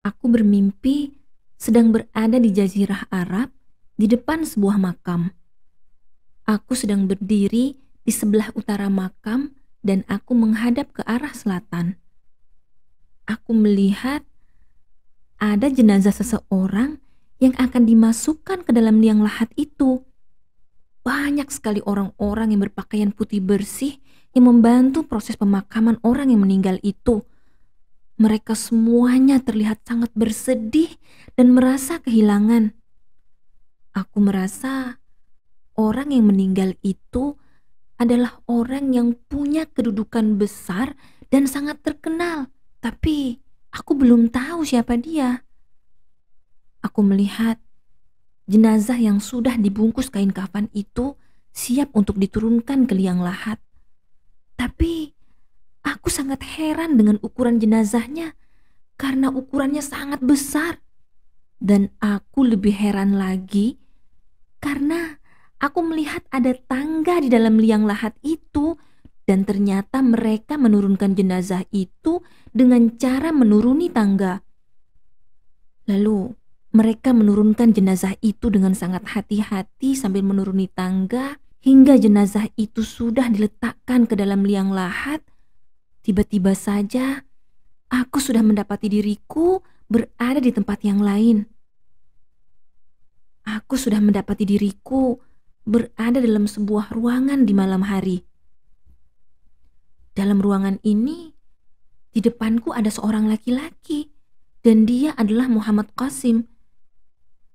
Aku bermimpi sedang berada di Jazirah Arab di depan sebuah makam. Aku sedang berdiri di sebelah utara makam dan aku menghadap ke arah selatan. Aku melihat ada jenazah seseorang yang akan dimasukkan ke dalam liang lahat itu. Banyak sekali orang-orang yang berpakaian putih bersih yang membantu proses pemakaman orang yang meninggal itu. Mereka semuanya terlihat sangat bersedih dan merasa kehilangan. Aku merasa orang yang meninggal itu adalah orang yang punya kedudukan besar dan sangat terkenal. Tapi aku belum tahu siapa dia. Aku melihat jenazah yang sudah dibungkus kain kafan itu siap untuk diturunkan ke liang lahat. Tapi aku sangat heran dengan ukuran jenazahnya karena ukurannya sangat besar. Dan aku lebih heran lagi karena aku melihat ada tangga di dalam liang lahat itu dan ternyata mereka menurunkan jenazah itu dengan cara menuruni tangga. Lalu mereka menurunkan jenazah itu dengan sangat hati-hati sambil menuruni tangga hingga jenazah itu sudah diletakkan ke dalam liang lahat. Tiba-tiba saja aku sudah mendapati diriku berada di tempat yang lain. Aku sudah mendapati diriku berada dalam sebuah ruangan di malam hari. Dalam ruangan ini, di depanku ada seorang laki-laki dan dia adalah Muhammad Qasim.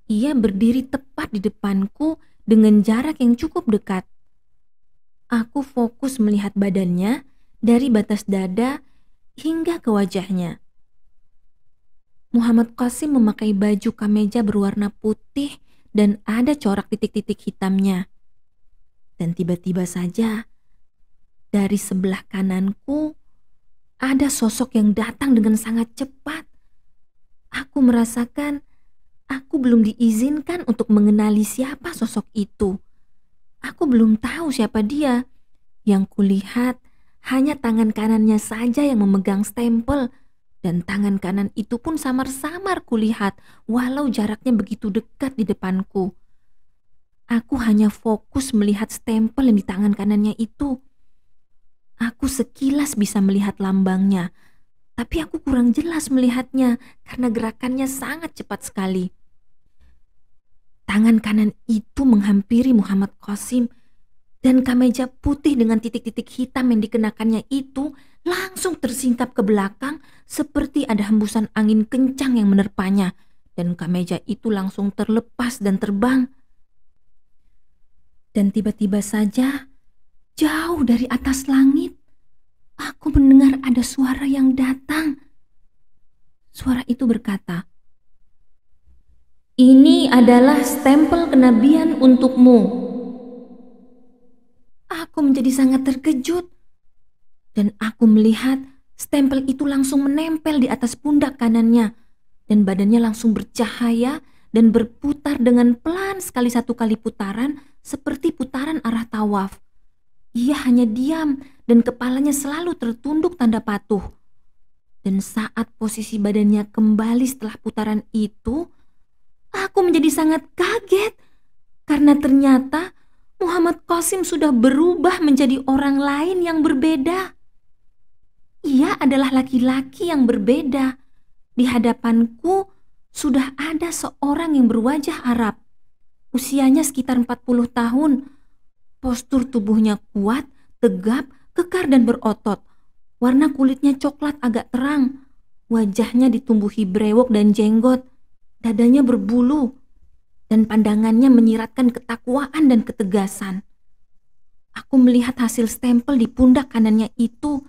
Ia berdiri tepat di depanku dengan jarak yang cukup dekat. Aku fokus melihat badannya dari batas dada hingga ke wajahnya. Muhammad Qasim memakai baju kameja berwarna putih dan ada corak titik-titik hitamnya. Dan tiba-tiba saja dari sebelah kananku ada sosok yang datang dengan sangat cepat. Aku merasakan aku belum diizinkan untuk mengenali siapa sosok itu. Aku belum tahu siapa dia. Yang kulihat hanya tangan kanannya saja yang memegang stempel. Dan tangan kanan itu pun samar-samar kulihat walau jaraknya begitu dekat di depanku. Aku hanya fokus melihat stempel yang di tangan kanannya itu. Aku sekilas bisa melihat lambangnya, tapi aku kurang jelas melihatnya karena gerakannya sangat cepat sekali. Tangan kanan itu menghampiri Muhammad Qasim dan kameja putih dengan titik-titik hitam yang dikenakannya itu langsung tersingkap ke belakang seperti ada hembusan angin kencang yang menerpanya dan kameja itu langsung terlepas dan terbang. Dan tiba-tiba saja jauh dari atas langit aku mendengar ada suara yang datang. Suara itu berkata, "Ini adalah stempel kenabian untukmu." Aku menjadi sangat terkejut dan aku melihat stempel itu langsung menempel di atas pundak kanannya dan badannya langsung bercahaya dan berputar dengan pelan sekali satu kali putaran seperti putaran arah tawaf. Ia hanya diam dan kepalanya selalu tertunduk tanda patuh. Dan saat posisi badannya kembali setelah putaran itu, aku menjadi sangat kaget karena ternyata Muhammad Qasim sudah berubah menjadi orang lain yang berbeda. Ia adalah laki-laki yang berbeda. Di hadapanku sudah ada seorang yang berwajah Arab. Usianya sekitar 40 tahun. Postur tubuhnya kuat, tegap, kekar dan berotot. Warna kulitnya coklat agak terang. Wajahnya ditumbuhi brewok dan jenggot. Dadanya berbulu. Dan pandangannya menyiratkan ketakwaan dan ketegasan. Aku melihat hasil stempel di pundak kanannya itu.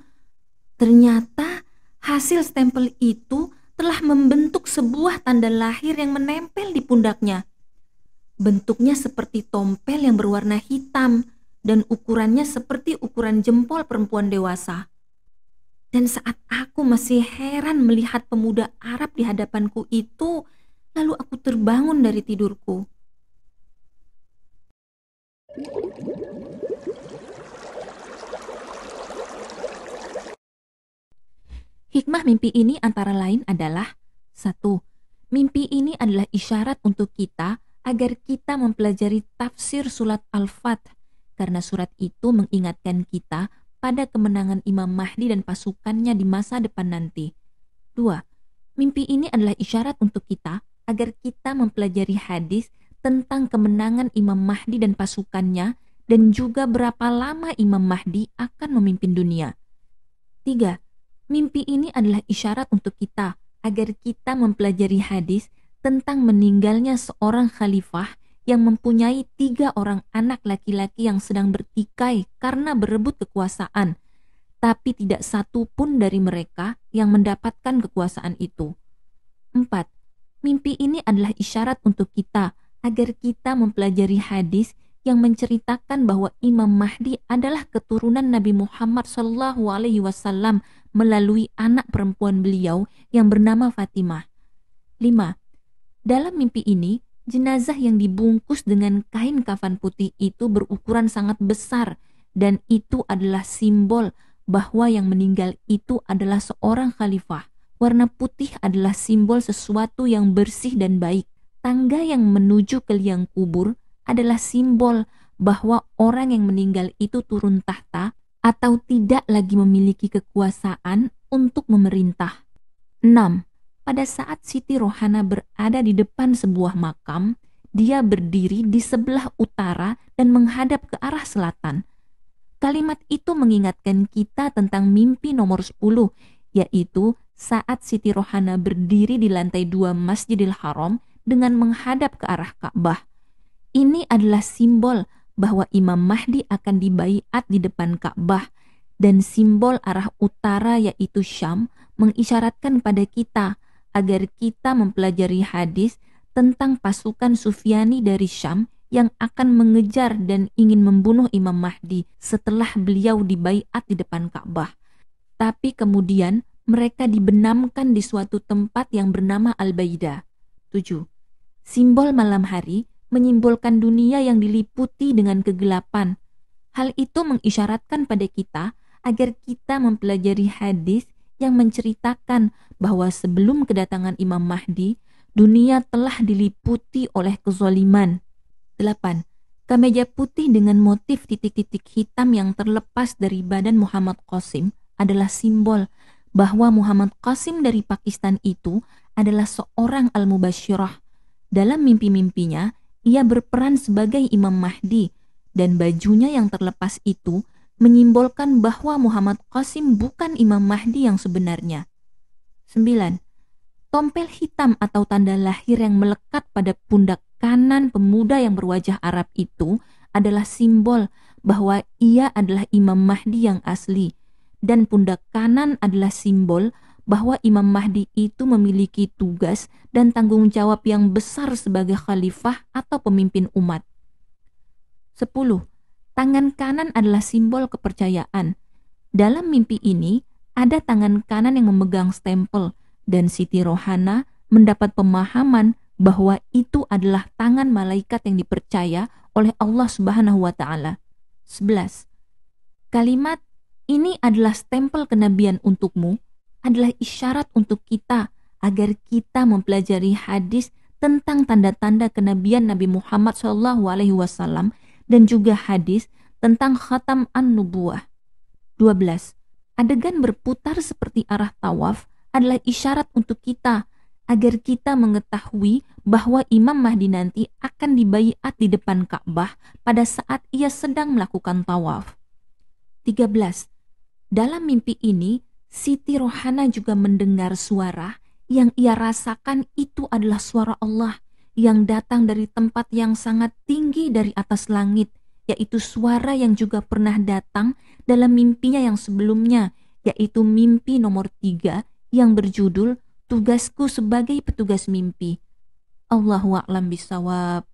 Ternyata hasil stempel itu telah membentuk sebuah tanda lahir yang menempel di pundaknya. Bentuknya seperti tompel yang berwarna hitam dan ukurannya seperti ukuran jempol perempuan dewasa. Dan saat aku masih heran melihat pemuda Arab di hadapanku itu, lalu aku terbangun dari tidurku. Hikmah mimpi ini antara lain adalah 1. Mimpi ini adalah isyarat untuk kita agar kita mempelajari tafsir surat Al-Fath, karena surat itu mengingatkan kita pada kemenangan Imam Mahdi dan pasukannya di masa depan nanti. 2. Mimpi ini adalah isyarat untuk kita agar kita mempelajari hadis tentang kemenangan Imam Mahdi dan pasukannya dan juga berapa lama Imam Mahdi akan memimpin dunia. 3. Mimpi ini adalah isyarat untuk kita agar kita mempelajari hadis tentang meninggalnya seorang khalifah yang mempunyai 3 orang anak laki-laki yang sedang bertikai karena berebut kekuasaan, tapi tidak satu pun dari mereka yang mendapatkan kekuasaan itu. 4. Mimpi ini adalah isyarat untuk kita agar kita mempelajari hadis yang menceritakan bahwa Imam Mahdi adalah keturunan Nabi Muhammad SAW melalui anak perempuan beliau yang bernama Fatimah. 5. Dalam mimpi ini, jenazah yang dibungkus dengan kain kafan putih itu berukuran sangat besar, dan itu adalah simbol bahwa yang meninggal itu adalah seorang khalifah. Warna putih adalah simbol sesuatu yang bersih dan baik. Tangga yang menuju ke liang kubur adalah simbol bahwa orang yang meninggal itu turun tahta atau tidak lagi memiliki kekuasaan untuk memerintah. 6. Pada saat Siti Rohana berada di depan sebuah makam, dia berdiri di sebelah utara dan menghadap ke arah selatan. Kalimat itu mengingatkan kita tentang mimpi nomor 10, yaitu saat Siti Rohana berdiri di lantai 2 Masjidil Haram dengan menghadap ke arah Ka'bah. Ini adalah simbol bahwa Imam Mahdi akan dibaiat di depan Ka'bah, dan simbol arah utara yaitu Syam mengisyaratkan pada kita agar kita mempelajari hadis tentang pasukan Sufyani dari Syam yang akan mengejar dan ingin membunuh Imam Mahdi setelah beliau dibaiat di depan Ka'bah. Tapi kemudian mereka dibenamkan di suatu tempat yang bernama Al-Baida. 7. Simbol malam hari menyimbolkan dunia yang diliputi dengan kegelapan. Hal itu mengisyaratkan pada kita agar kita mempelajari hadis yang menceritakan bahwa sebelum kedatangan Imam Mahdi, dunia telah diliputi oleh kezaliman. 8. Kemeja putih dengan motif titik-titik hitam yang terlepas dari badan Muhammad Qasim adalah simbol bahwa Muhammad Qasim dari Pakistan itu adalah seorang al-mubasyirah. Dalam mimpi-mimpinya, ia berperan sebagai Imam Mahdi, dan bajunya yang terlepas itu menyimbolkan bahwa Muhammad Qasim bukan Imam Mahdi yang sebenarnya. 9. Tompel hitam atau tanda lahir yang melekat pada pundak kanan pemuda yang berwajah Arab itu adalah simbol bahwa ia adalah Imam Mahdi yang asli, dan pundak kanan adalah simbol bahwa Imam Mahdi itu memiliki tugas dan tanggung jawab yang besar sebagai khalifah atau pemimpin umat. 10. Tangan kanan adalah simbol kepercayaan. Dalam mimpi ini, ada tangan kanan yang memegang stempel, dan Siti Rohana mendapat pemahaman bahwa itu adalah tangan malaikat yang dipercaya oleh Allah Subhanahu wa Ta'ala. 11. Kalimat "ini adalah stempel kenabian untukmu" adalah isyarat untuk kita agar kita mempelajari hadis tentang tanda-tanda kenabian Nabi Muhammad SAW dan juga hadis tentang khatam an-nubuwah. 12. Adegan berputar seperti arah tawaf adalah isyarat untuk kita agar kita mengetahui bahwa Imam Mahdi nanti akan dibaiat di depan Ka'bah pada saat ia sedang melakukan tawaf. 13. Dalam mimpi ini, Siti Rohana juga mendengar suara yang ia rasakan itu adalah suara Allah yang datang dari tempat yang sangat tinggi dari atas langit, yaitu suara yang juga pernah datang dalam mimpinya yang sebelumnya, yaitu mimpi nomor 3 yang berjudul Tugasku sebagai Petugas Mimpi. Allahu a'lam bishawab.